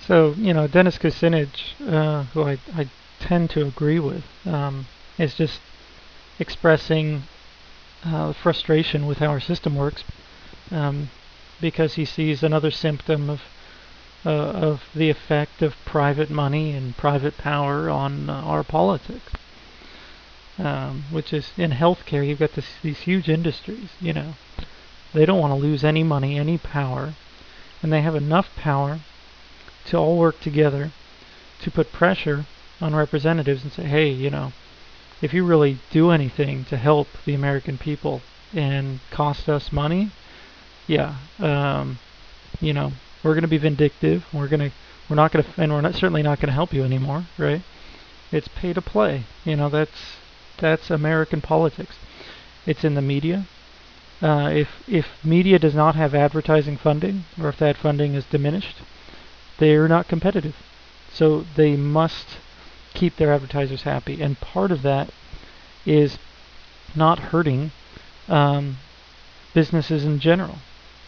So, Dennis Kucinich, who I tend to agree with, is just expressing frustration with how our system works, um, because he sees another symptom of the effect of private money and private power on our politics. Which is in healthcare, you've got these huge industries. They don't want to lose any money, any power, and they have enough power to all work together to put pressure on representatives and say, hey, if you really do anything to help the American people and cost us money, yeah, we're going to be vindictive. We're not going to, and certainly not going to help you anymore, right? It's pay to play. That's American politics. It's in the media. If media does not have advertising funding, or if that funding is diminished, they're not competitive. So they must keep their advertisers happy, and part of that is not hurting businesses in general.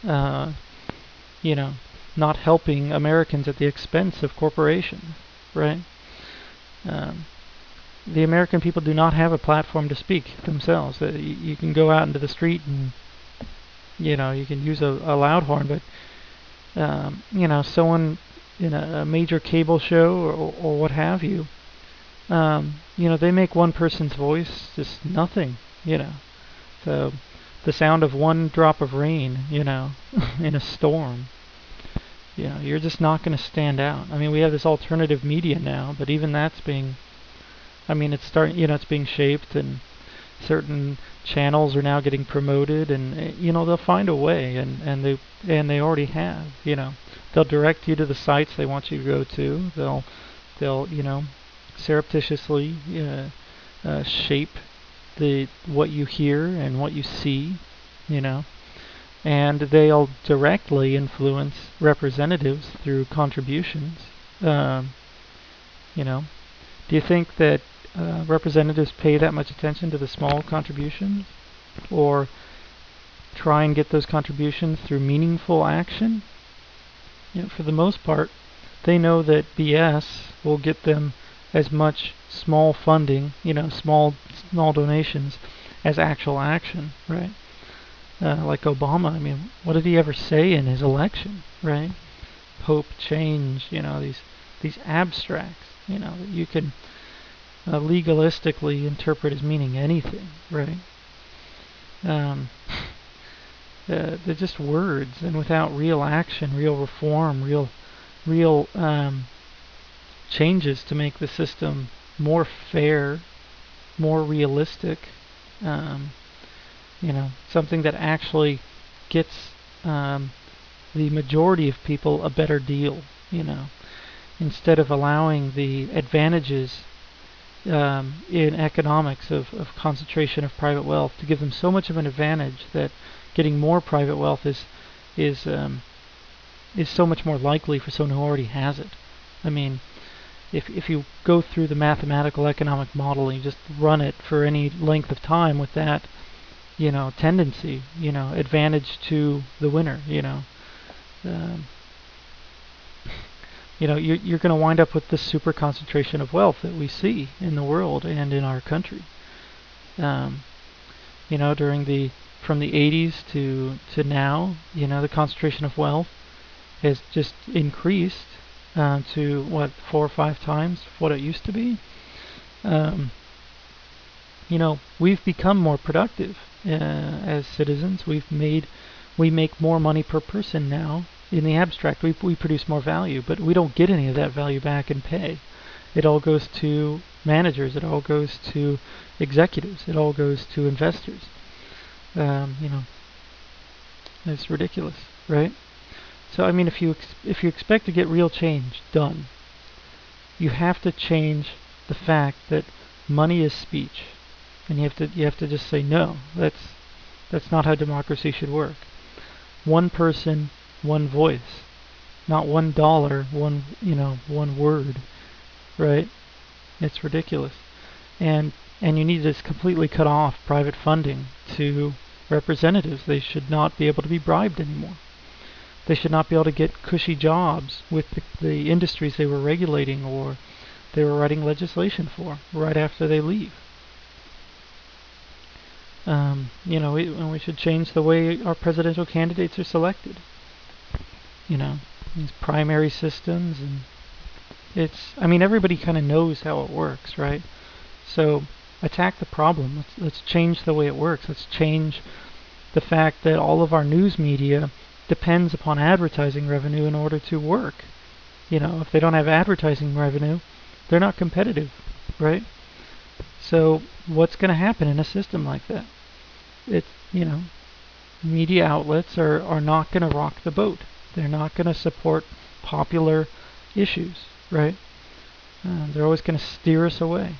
Uh, you know, Not helping Americans at the expense of corporations, right? Um, the American people do not have a platform to speak themselves. You can go out into the street and you can use a loud horn, but someone in a major cable show or what have you, they make one person's voice just nothing. So the sound of one drop of rain, in a storm, you're just not going to stand out. I mean, we have this alternative media now, but even that's being, it's starting, it's being shaped, and certain channels are now getting promoted, and they'll find a way, and they already have. They'll direct you to the sites they want you to go to. They'll surreptitiously shape what you hear and what you see, and they'll directly influence representatives through contributions. Um, you know, do you think that representatives pay that much attention to the small contributions, or try and get those contributions through meaningful action? For the most part, they know that BS will get them as much small funding, small donations, as actual action, right? Like Obama, what did he ever say in his election, right? Hope, change, these abstracts, that you can legalistically interpret as meaning anything, right? Um, they're just words, and without real action, real reform, real changes to make the system more fair, more realistic, um, something that actually gets the majority of people a better deal, instead of allowing the advantages in economics of concentration of private wealth to give them so much of an advantage that getting more private wealth is so much more likely for someone who already has it. I mean, if you go through the mathematical economic model and you just run it for any length of time with that, tendency, advantage to the winner, um, you're going to wind up with this super concentration of wealth that we see in the world and in our country. Um, during from the 80s to now, the concentration of wealth has just increased to what, 4 or 5 times what it used to be. Um, we've become more productive as citizens. We make more money per person now. In the abstract, we produce more value, but we don't get any of that value back in pay. It all goes to managers. It all goes to executives. It all goes to investors. Um, you know, it's ridiculous, right? So if you expect to get real change done, you have to change the fact that money is speech, and you have to just say no. That's not how democracy should work. One person, one voice, not $1, one word, right? It's ridiculous, and you need to just completely cut off private funding to representatives. They should not be able to be bribed anymore. They should not be able to get cushy jobs with the industries they were regulating or they were writing legislation for right after they leave. And we should change the way our presidential candidates are selected. These primary systems, and everybody kind of knows how it works, right? So attack the problem. Let's change the way it works. Let's change the fact that all of our news media depends upon advertising revenue in order to work. If they don't have advertising revenue, they're not competitive, right? So what's going to happen in a system like that? Media outlets are not going to rock the boat. They're not going to support popular issues, right? They're always going to steer us away,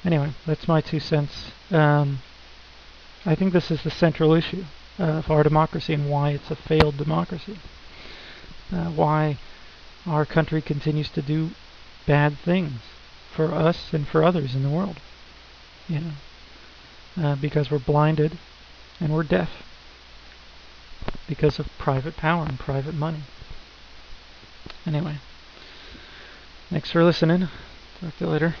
Anyway, that's my 2 cents. I think this is the central issue of our democracy and why it's a failed democracy. Why our country continues to do bad things for us and for others in the world. Because we're blinded and we're deaf because of private power and private money. Anyway, thanks for listening. Talk to you later.